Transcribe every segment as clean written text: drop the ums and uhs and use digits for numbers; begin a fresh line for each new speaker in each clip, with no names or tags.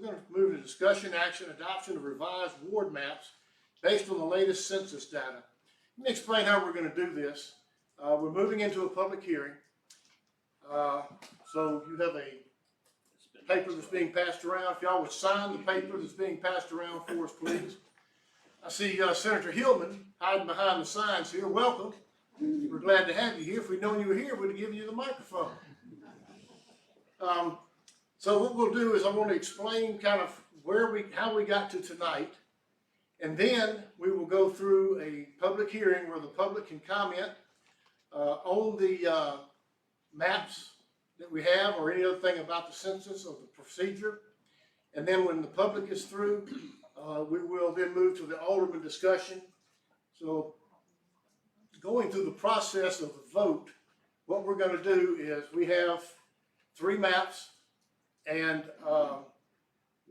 going to move to discussion, action, adoption of revised ward maps based on the latest census data. Let me explain how we're going to do this. We're moving into a public hearing. So you have a paper that's being passed around. If y'all would sign the paper that's being passed around for us, please. I see Senator Hillman hiding behind the signs here. Welcome. We're glad to have you here. If we'd known you were here, we'd have given you the microphone. So what we'll do is I want to explain kind of how we got to tonight, and then we will go through a public hearing where the public can comment on the maps that we have or any other thing about the census or the procedure. And then when the public is through, we will then move to the alderman discussion. So going through the process of the vote, what we're going to do is we have 3 maps, and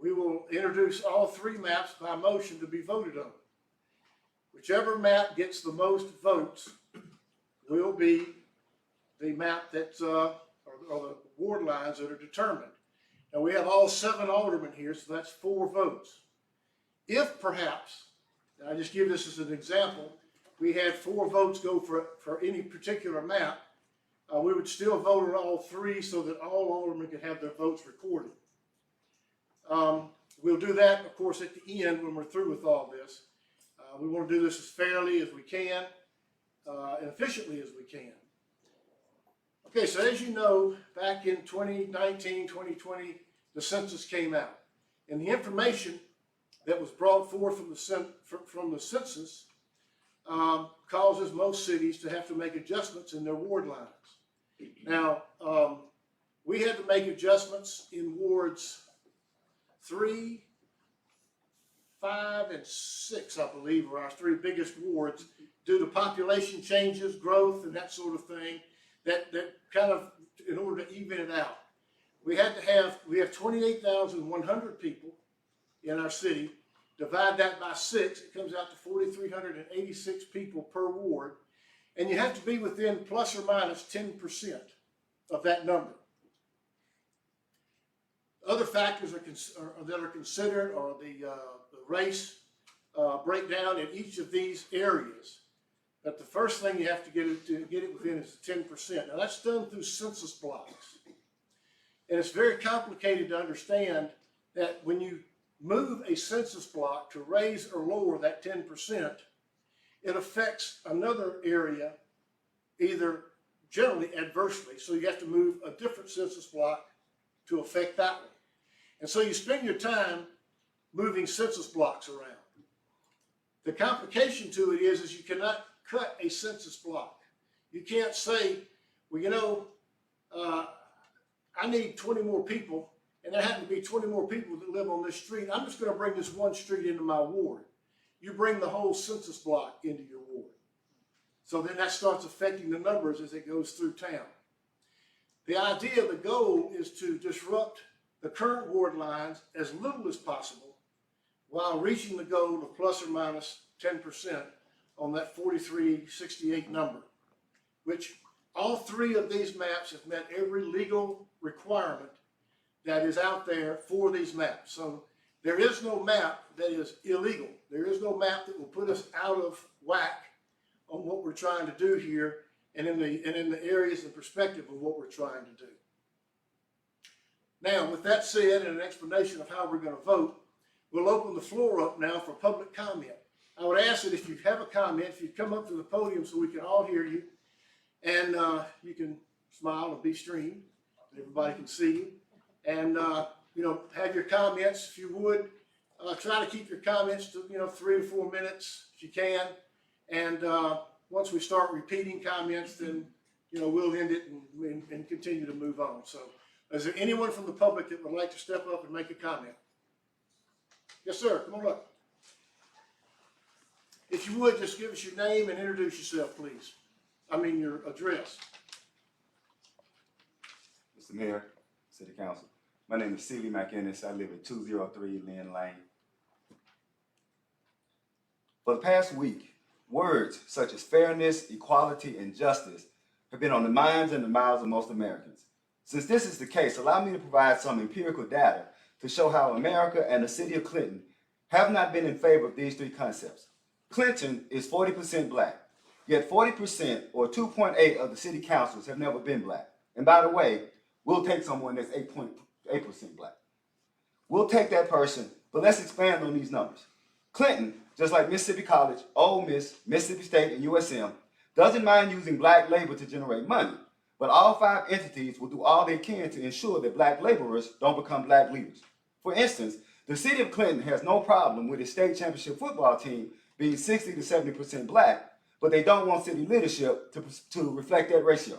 we will introduce all 3 maps by motion to be voted on. Whichever map gets the most votes will be the map that's, or the ward lines that are determined. Now we have all 7 aldermen here, so that's 4 votes. If perhaps, and I just give this as an example, we had 4 votes go for any particular map, we would still vote on all 3 so that all aldermen could have their votes recorded. We'll do that, of course, at the end when we're through with all this. We want to do this as fairly as we can and efficiently as we can. Okay, so as you know, back in 2019, 2020, the census came out. And the information that was brought forth from the census causes most cities to have to make adjustments in their ward lines. Now, we had to make adjustments in wards 3, 5, and 6, I believe, are our 3 biggest wards due to population changes, growth, and that sort of thing, that kind of, in order to even it out. We have 28,100 people in our city. Divide that by 6, it comes out to 4,386 people per ward. And you have to be within plus or minus 10% of that number. Other factors that are considered are the race breakdown in each of these areas. But the first thing you have to get it within is 10%. Now that's done through census blocks. And it's very complicated to understand that when you move a census block to raise or lower that 10%, it affects another area either generally adversely. So you have to move a different census block to affect that one. And so you spend your time moving census blocks around. The complication to it is you cannot cut a census block. You can't say, well, you know, I need 20 more people, and there happen to be 20 more people that live on this street. I'm just going to bring this one street into my ward. You bring the whole census block into your ward. So then that starts affecting the numbers as it goes through town. The idea, the goal is to disrupt the current ward lines as little as possible while reaching the goal of plus or minus 10% on that 4368 number, which all 3 of these maps have met every legal requirement that is out there for these maps. So there is no map that is illegal. There is no map that will put us out of whack on what we're trying to do here and in the areas and perspective of what we're trying to do. Now, with that said, and an explanation of how we're going to vote, we'll open the floor up now for public comment. I would ask that if you have a comment, if you come up to the podium so we can all hear you, and you can smile and be streamed, and everybody can see you. And, you know, have your comments, if you would. Try to keep your comments to, 3 to 4 minutes if you can. And once we start repeating comments, then, we'll end it and continue to move on. So is there anyone from the public that would like to step up and make a comment? Yes, sir. Come on up. If you would, just give us your name and introduce yourself, please. I mean, your address.
Mr. Mayor, City Council. My name is McInnis. I live at 203 Lynn Lane. For the past week, words such as fairness, equality, and justice have been on the minds and the mouths of most Americans. Since this is the case, allow me to provide some empirical data to show how America and the city of Clinton have not been in favor of these three concepts. Clinton is 40% black, yet 40% or 2.8 of the city councils have never been black. And by the way, we'll take someone that's 8.8% black. We'll take that person, but let's expand on these numbers. Clinton, just like Mississippi College, Ole Miss, Mississippi State, and USM, doesn't mind using black labor to generate money, but all 5 entities will do all they can to ensure that black laborers don't become black leaders. For instance, the city of Clinton has no problem with its state championship football team being 60 to 70% black, but they don't want city leadership to reflect that ratio.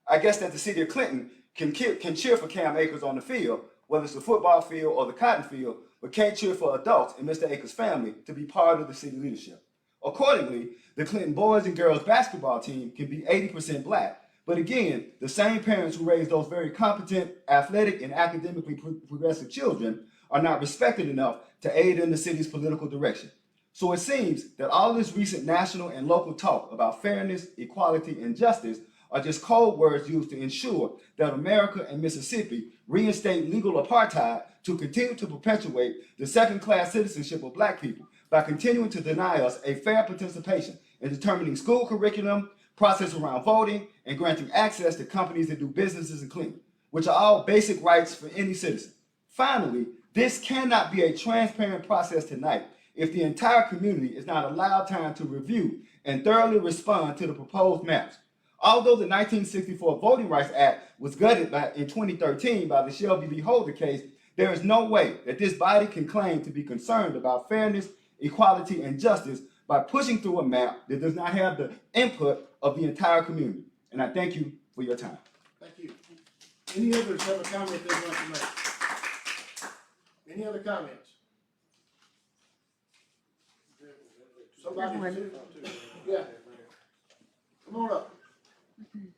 I guess that the city of Clinton can cheer for Cam Akers on the field, whether it's the football field or the cotton field, but can't cheer for adults in Mr. Akers' family to be part of the city leadership. Accordingly, the Clinton boys and girls basketball team can be 80% black, but again, the same parents who raised those very competent, athletic, and academically progressive children are not respected enough to aid in the city's political direction. So it seems that all this recent national and local talk about fairness, equality, and justice are just code words used to ensure that America and Mississippi reinstate legal apartheid to continue to perpetuate the second-class citizenship of black people by continuing to deny us a fair participation in determining school curriculum, process around voting, and granting access to companies that do businesses in Clinton, which are all basic rights for any citizen. Finally, this cannot be a transparent process tonight if the entire community is not allowed time to review and thoroughly respond to the proposed maps. Although the 1964 Voting Rights Act was gutted in 2013 by the Shelby v. Holder case, there is no way that this body can claim to be concerned about fairness, equality, and justice by pushing through a map that does not have the input of the entire community. And I thank you for your time.
Thank you. Any others have a comment they'd like to make? Any other comments? Somebody, yeah. Come on up.
Good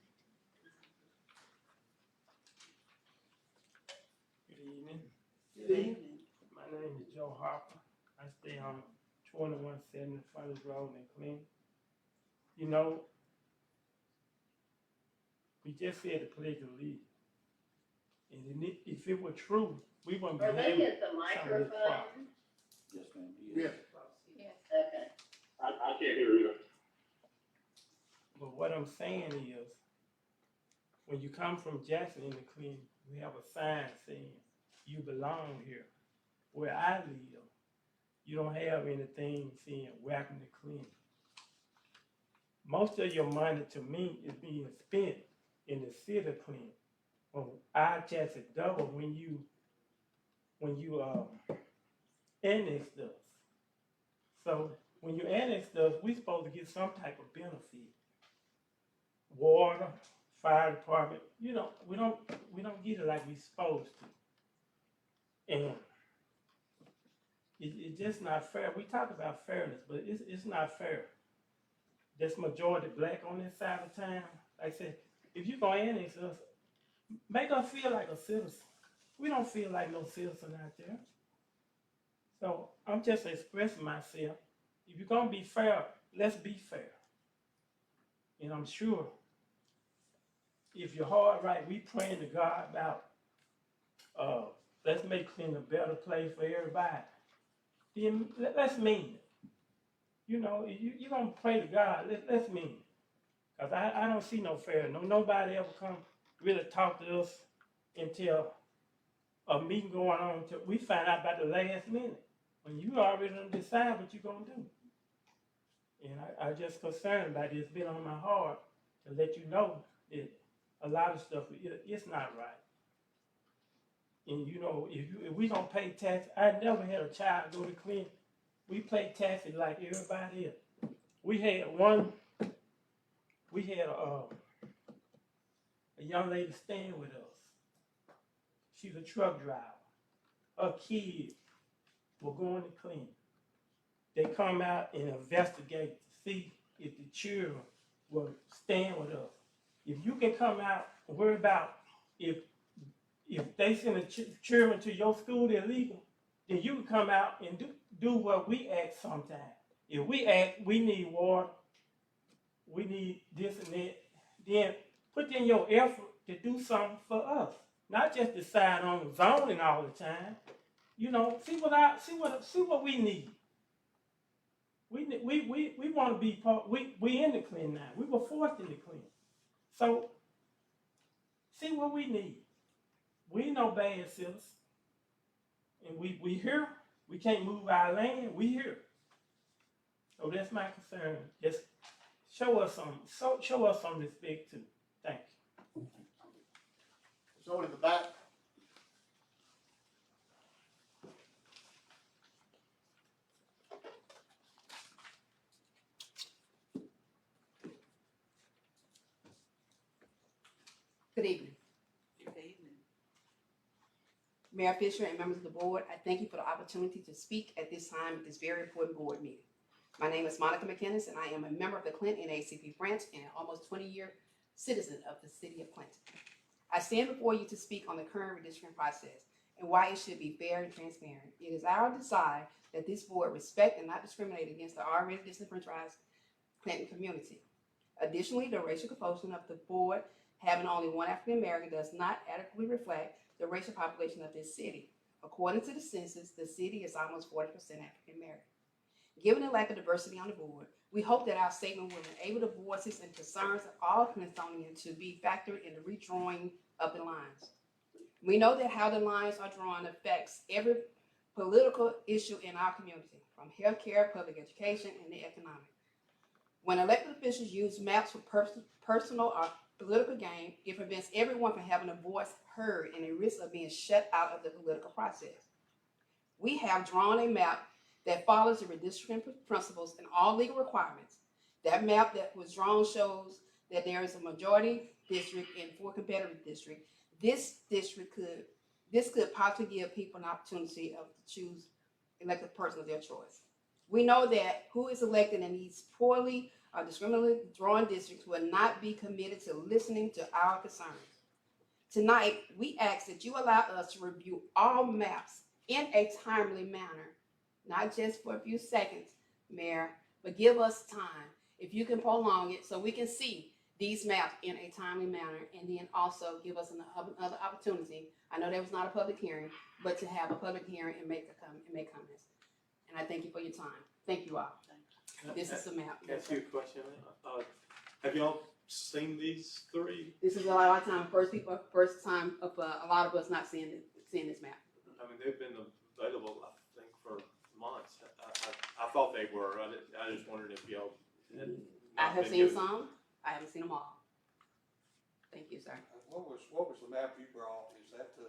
evening.
Good evening.
My name is Joe Harper. I stay on 2170 Frontage Road in Clinton. You know, we just said the Pledge of Allegiance. And if it were true, we wouldn't be
Are they
having
at the
some of this
microphone?
problem.
Yes, ma'am.
Yeah.
Okay.
I can't hear you.
But what I'm saying is, when you come from Jackson into Clinton, we have a sign saying, you belong here. Where I live, you don't have anything saying, welcome to Clinton. Most of your money, to me, is being spent in the city of Clinton. Well, our tax is double when you annex stuff. So when you annex stuff, we supposed to get some type of benefit. Water, fire department, you know, we don't get it like we supposed to. And it's just not fair. We talk about fairness, but it's not fair. There's majority black on this side of town. Like I said, if you're gonna annex us, make us feel like a citizen. We don't feel like no citizen out there. So I'm just expressing myself. If you're gonna be fair, let's be fair. And I'm sure if your heart right, we praying to God about let's make Clinton a better place for everybody. Then let's mean it. You know, you're gonna pray to God, let's mean it. Cause I don't see no fair. Nobody ever come really talk to us until a meeting going on until we find out about the last minute. When you already done decide what you're gonna do. And I just concerned about it. It's been on my heart to let you know that a lot of stuff, it's not right. And you know, if we don't pay tax, I never had a child go to Clinton. We pay taxes like everybody else. We had a young lady staying with us. She's a truck driver. Her kids were going to Clinton. They come out and investigate to see if the children were staying with us. If you can come out and worry about if they send the children to your school illegal, then you can come out and do what we ask sometimes. If we ask, we need water, we need this and that, then put in your effort to do something for us. Not just decide on zoning all the time. you know, see what we need. We want to be part. We in the Clinton now. We were forced into Clinton. So see what we need. We no bad citizens, and we here. We can't move our land. We here. So that's my concern. Just show us some respect too. Thank you.
So in the back.
Good evening.
Good evening.
Mayor Fisher and members of the board, I thank you for the opportunity to speak at this time at this very important board meeting. My name is Monica McInnis, and I am a member of the Clinton NAACP branch and an almost 20-year citizen of the city of Clinton. I stand before you to speak on the current redistricting process and why it should be fair and transparent. It is our desire that this board respect and not discriminate against the already disenfranchised Clinton community. Additionally, the racial composition of the board having only one African American does not adequately reflect the racial population of this city. According to the census, the city is almost 40% African American. Given the lack of diversity on the board, we hope that our statement will enable the voices and concerns of all Clintonians to be factored in the redrawing of the lines. We know that how the lines are drawn affects every political issue in our community, from healthcare, public education, and the economic. When elected officials use maps for personal or political gain, it prevents everyone from having a voice heard and a risk of being shut out of the political process. We have drawn a map that follows the redistricting principles and all legal requirements. That map that was drawn shows that there is a majority district and 4 competitive districts. This could possibly give people an opportunity to choose elected person of their choice. We know that who is elected in these poorly or discriminatorily drawn districts will not be committed to listening to our concerns. Tonight, we ask that you allow us to review all maps in a timely manner, not just for a few seconds, Mayor, but give us time, if you can prolong it, so we can see these maps in a timely manner, and then also give us another opportunity. I know there was not a public hearing, but to have a public hearing and make comments. And I thank you for your time. Thank you all. This is the map.
Can I ask you a question? Have y'all seen these 3?
This is a lot of time, first time of a lot of us not seeing this map.
I mean, they've been available, I think, for months. I thought they were. I just wondered if y'all had not
I have
been
seen
given-
some. I haven't seen them all. Thank you, sir.
What was the map you brought? Is that the?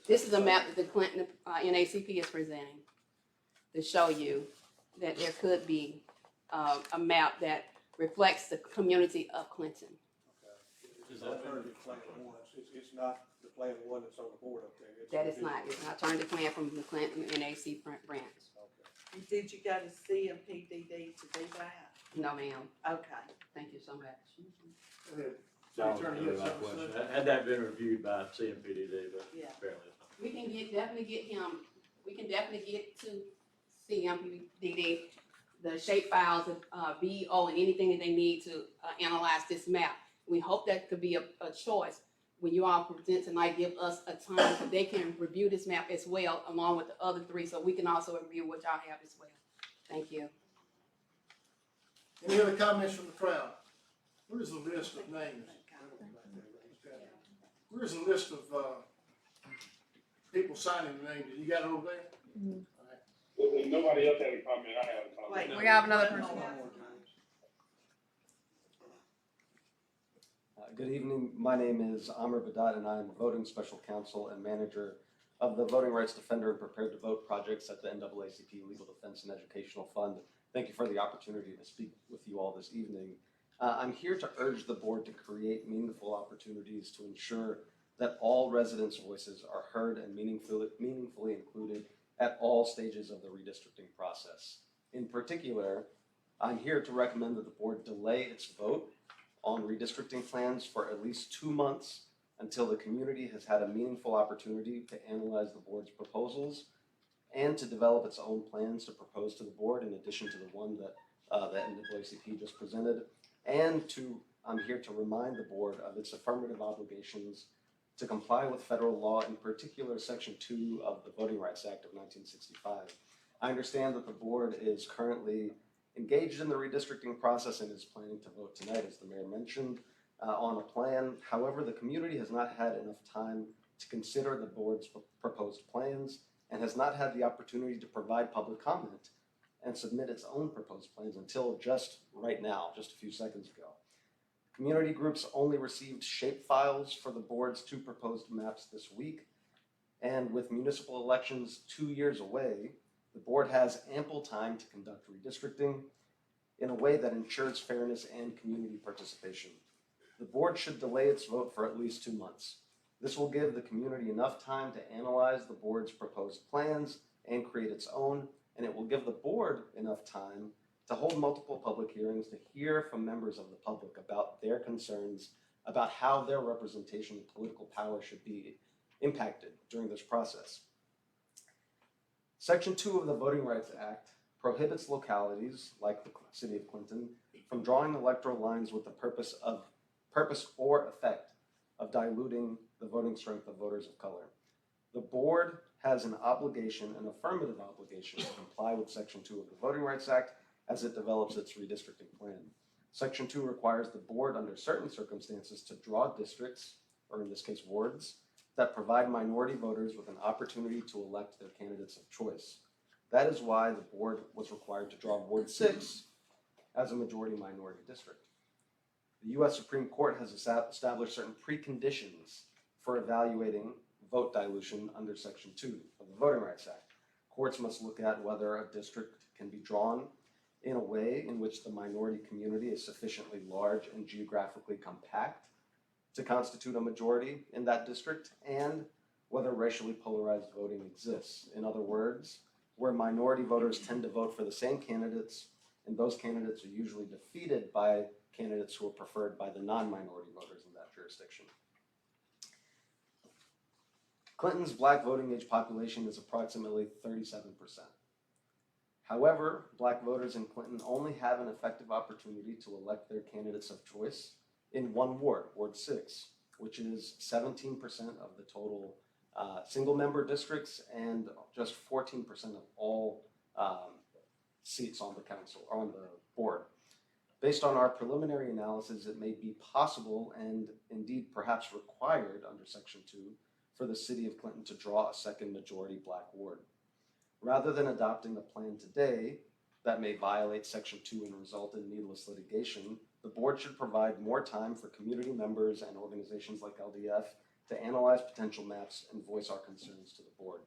This is a map that the Clinton NAACP is presenting to show you that there could be a map that reflects the community of Clinton.
Okay. It's alternative plan one. It's not the plan one that's on the board up there.
That is not. It's not turned to plan from the Clinton NAACP branch.
Okay.
And did you go to CMPDD to do that?
No, ma'am.
Okay.
Thank you so much.
Go ahead.
So,
Attorney, you have something to say?
had that been reviewed by CMPDD, but
Yeah.
apparently it's not.
We can definitely get him. We can definitely get to CMPDD the shape files of VO and anything that they need to analyze this map. We hope that could be a choice when you all present tonight. Give us a time so they can review this map as well, along with the other 3, so we can also review what y'all have as well. Thank you.
Any other comments from the crowd? Where's the list of names? Where's the list of people signing the names? You got it over there?
If nobody else had a comment, I have a comment.
Wait.
We have another person.
Good evening. My name is Amir Badat, and I'm voting special counsel and manager of the Voting Rights Defender and Prepared to Vote projects at the NAACP Legal Defense and Educational Fund. Thank you for the opportunity to speak with you all this evening. I'm here to urge the board to create meaningful opportunities to ensure that all residents' voices are heard and meaningfully included at all stages of the redistricting process. In particular, I'm here to recommend that the board delay its vote on redistricting plans for at least 2 months until the community has had a meaningful opportunity to analyze the board's proposals and to develop its own plans to propose to the board in addition to the one that NAACP just presented. And I'm here to remind the board of its affirmative obligations to comply with federal law, in particular Section 2 of the Voting Rights Act of 1965. I understand that the board is currently engaged in the redistricting process and is planning to vote tonight, as the mayor mentioned, on a plan. However, the community has not had enough time to consider the board's proposed plans and has not had the opportunity to provide public comment and submit its own proposed plans until just right now, just a few seconds ago. Community groups only received shape files for the board's 2 proposed maps this week, and with municipal elections 2 years away, the board has ample time to conduct redistricting in a way that ensures fairness and community participation. The board should delay its vote for at least 2 months. This will give the community enough time to analyze the board's proposed plans and create its own, and it will give the board enough time to hold multiple public hearings to hear from members of the public about their concerns about how their representation and political power should be impacted during this process. Section 2 of the Voting Rights Act prohibits localities, like the city of Clinton, from drawing electoral lines with the purpose or effect of diluting the voting strength of voters of color. The board has an obligation, an affirmative obligation, to comply with Section 2 of the Voting Rights Act as it develops its redistricting plan. Section 2 requires the board, under certain circumstances, to draw districts, or in this case wards, that provide minority voters with an opportunity to elect their candidates of choice. That is why the board was required to draw Ward 6 as a majority minority district. The U.S. Supreme Court has established certain preconditions for evaluating vote dilution under Section 2 of the Voting Rights Act. Courts must look at whether a district can be drawn in a way in which the minority community is sufficiently large and geographically compact to constitute a majority in that district, and whether racially polarized voting exists. In other words, where minority voters tend to vote for the same candidates, and those candidates are usually defeated by candidates who are preferred by the non-minority voters in that jurisdiction. Clinton's black voting age population is approximately 37%. However, black voters in Clinton only have an effective opportunity to elect their candidates of choice in one ward, Ward 6, which is 17% of the total single-member districts and just 14% of all seats on the council, or on the board. Based on our preliminary analysis, it may be possible and indeed perhaps required under Section 2 for the city of Clinton to draw a second majority black ward. Rather than adopting a plan today that may violate Section 2 and result in needless litigation, the board should provide more time for community members and organizations like LDF to analyze potential maps and voice our concerns to the board.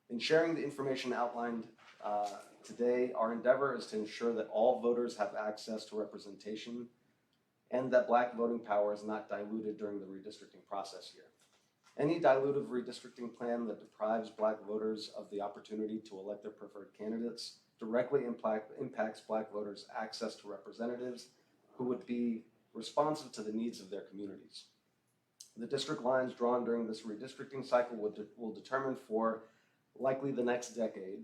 In sharing the information outlined today, our endeavor is to ensure that all voters have access to representation and that black voting power is not diluted during the redistricting process here. Any dilutive redistricting plan that deprives black voters of the opportunity to elect their preferred candidates directly impacts black voters' access to representatives who would be responsive to the needs of their communities. The district lines drawn during this redistricting cycle will determine for likely the next decade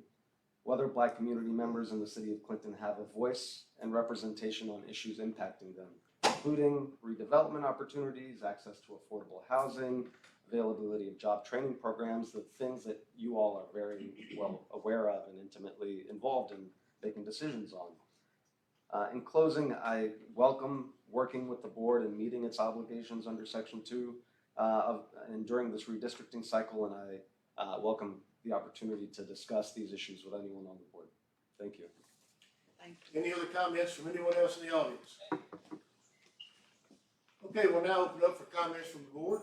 whether black community members in the city of Clinton have a voice and representation on issues impacting them, including redevelopment opportunities, access to affordable housing, availability of job training programs, the things that you all are very well aware of and intimately involved in making decisions on. In closing, I welcome working with the board and meeting its obligations under Section 2 and during this redistricting cycle, and I welcome the opportunity to discuss these issues with anyone on the board. Thank you.
Thank you.
Any other comments from anyone else in the audience? Okay, we'll now open up for comments from the board.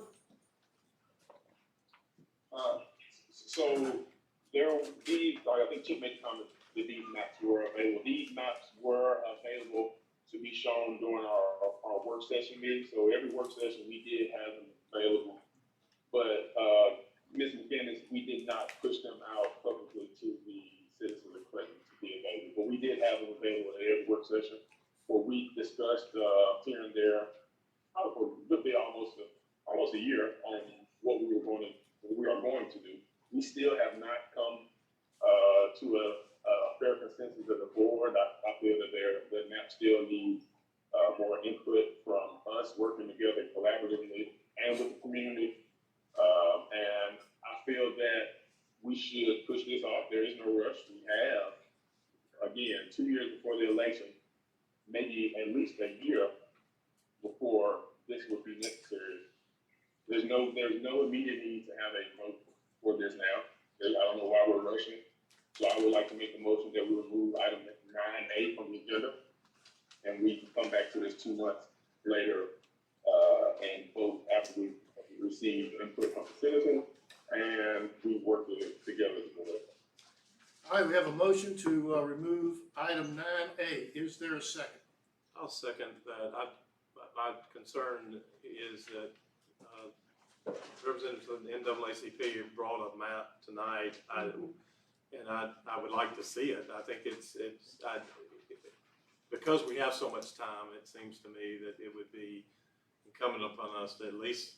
So I think Chip made the comment that these maps were available. These maps were available to be shown during our work session meeting. So every work session we did have them available. But Ms. McInnis, we did not push them out publicly to the citizens of Clinton to be available. But we did have them available at every work session where we discussed here and there for a good bit, almost a year on what we are going to do. We still have not come to a fair consensus of the board. I feel that the map still needs more input from us working together collaboratively and with the community this off. There is no rush. We have, again, 2 years before the election, maybe at least a year before this would be necessary. There's no immediate need to have a vote for this now. I don't know why we're rushing. So I would like to make a motion that we remove item 9A from the agenda, and we can come back to this 2 months later and vote after we receive input from the citizens and we work together as a board.
All right, we have a motion to remove item 9A. Is there a second?
I'll second that. My concern is that representatives of the NAACP brought a map tonight, and I would like to see it. I think because we have so much time, it seems to me that it would be incumbent upon us to at least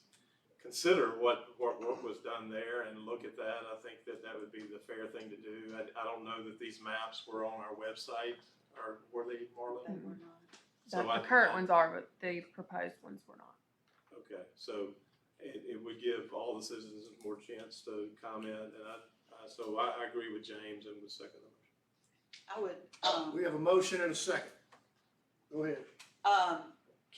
consider what was done there and look at that. I think that would be the fair thing to do. I don't know that these maps were on our website, or were they, Marlene?
They were not.
So
The current ones are, but the proposed ones were not.
Okay, so it would give all the citizens more chance to comment, and so I agree with James and would second the motion.
I would,
We have a motion and a second. Go ahead.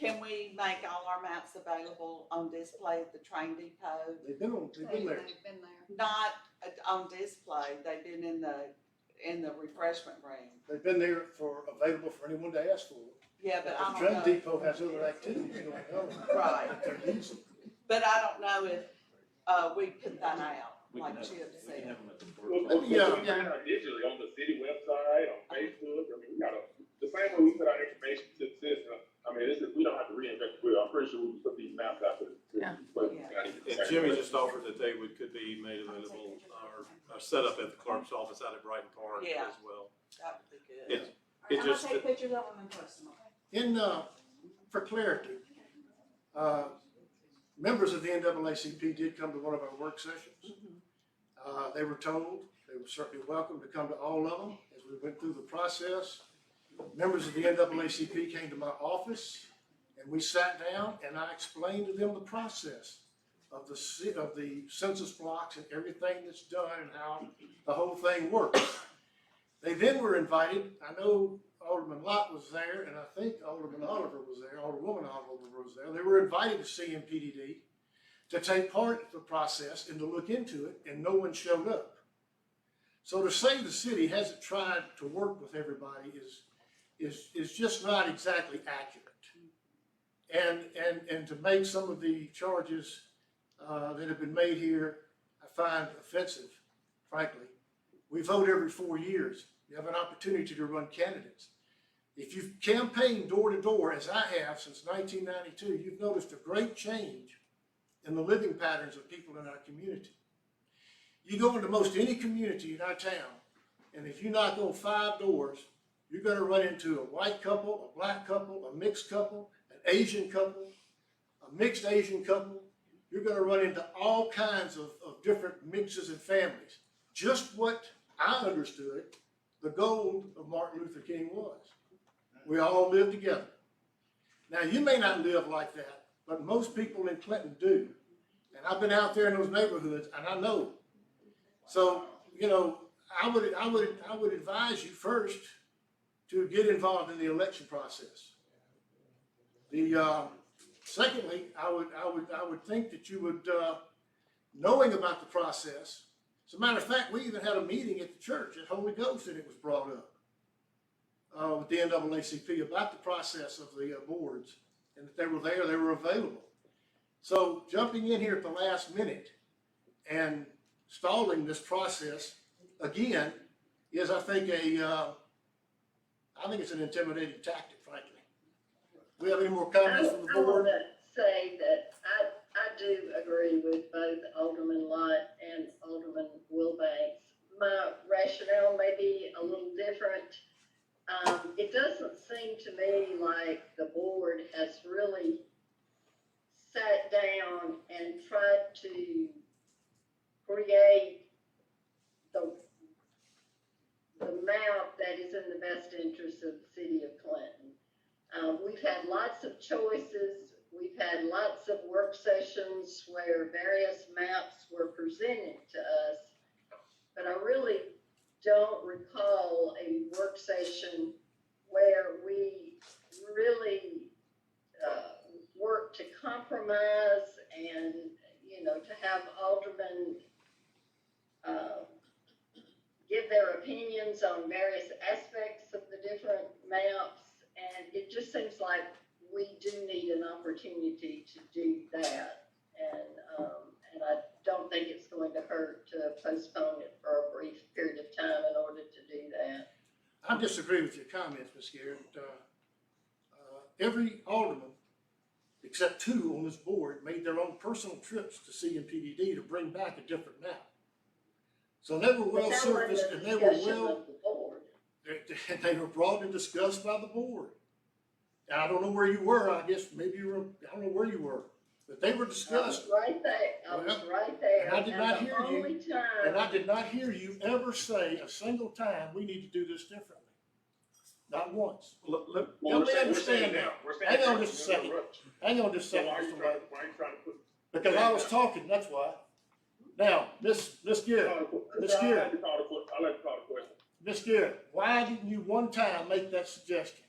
can we make all our maps available on display at the train depot?
They've been there.
They've been there.
Not on display, they've been in the refreshment room.
They've been there available for anyone to ask for.
Yeah, but I
The
don't
train
know.
depot has other activities going on.
Right.
that they're using.
But I don't know if, we put that out, like Chip said.
Well,
Let me,
we put it out digitally on the city website, on Facebook. I mean, we gotta, the same way we put our information to the citizen. I mean, we don't have to reinvent the wheel. I'm pretty sure we can put these maps out to
Yeah.
And Jimmy just offered that they could be made available or set up at the clerk's office out at Brighton Park
Yeah.
as well.
That would be good.
It, it just,
pictures of them and post them, okay?
For clarity, members of the NAACP did come to one of our work sessions. They were told they were certainly welcome to come to all of them as we went through the process. Members of the NAACP came to my office and we sat down and I explained to them the process of the census blocks and everything that's done and how the whole thing works. They then were invited. I know Alderman Lott was there, and I think Alderman Oliver was there, Alderwoman Oliver was there. They were invited to CMPDD to take part in the process and to look into it, and no one showed up. So to say the city hasn't tried to work with everybody is just not exactly accurate. And to make some of the charges that have been made here, I find offensive, frankly. We vote every 4 years. You have an opportunity to run candidates. If you've campaigned door to door, as I have since 1992, you've noticed a great change in the living patterns of people in our community. You go into most any community in our town, and if you knock on 5 doors, you're going to run into a white couple, a black couple, a mixed couple, an Asian couple, a mixed Asian couple. You're going to run into all kinds of different mixes and families. Just what I understood the goal of Martin Luther King was. We all live together. Now, you may not live like that, but most people in Clinton do. And I've been out there in those neighborhoods, and I know. So, you know, I would advise you first to get involved in the election process. Secondly, I would think that you would, knowing about the process. As a matter of fact, we even had a meeting at the church at Holy Ghost, and it was brought up with the NAACP about the process of the boards, and that they were there, they were available. So jumping in here at the last minute and stalling this process again is, I think, it's an intimidating tactic, frankly. Do we have any more comments from the
I
board?
want to say that I do agree with both Alderman Lott and Alderman Wilbanks. My rationale may be a little different. It doesn't seem to me like the board has really sat down and tried to create the map that is in the best interest of the city of Clinton. We've had lots of choices. We've had lots of work sessions where various maps were presented to us. but I really don't recall a work session where we really work to compromise and, you know, to have aldermen give their opinions on various aspects of the different maps. And it just seems like we do need an opportunity to do that. And I don't think it's going to hurt to postpone it for a brief period of time in order to do that.
I disagree with your comments, Ms. Garrett. Every alderman, except 2 on this board, made their own personal trips to CMPDD to bring back a different map. So they were well surfaced and they were well, they were brought and discussed by the board. And I don't know where you were, I guess maybe you were, I don't know where you were, but they were discussed.
I was right there, I was right there.
And I did not hear you.
The only time.
And I did not hear you ever say a single time, we need to do this differently. Not once.
Well,
Help me understand
now.
that. Hang on just a second. Hang on just a second,
Why are you
Mr.
trying,
White.
why are you trying to put?
Because I was talking, that's why. Now, Miss Garrett, Miss
I'd
Garrett,
like to call the question.
Miss Garrett, why didn't you one time make that suggestion?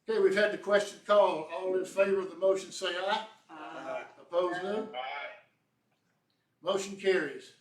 Okay, we've had the question called. All in favor of the motion say aye.
Uh,
Opposed, no.
Aye.
Motion carries.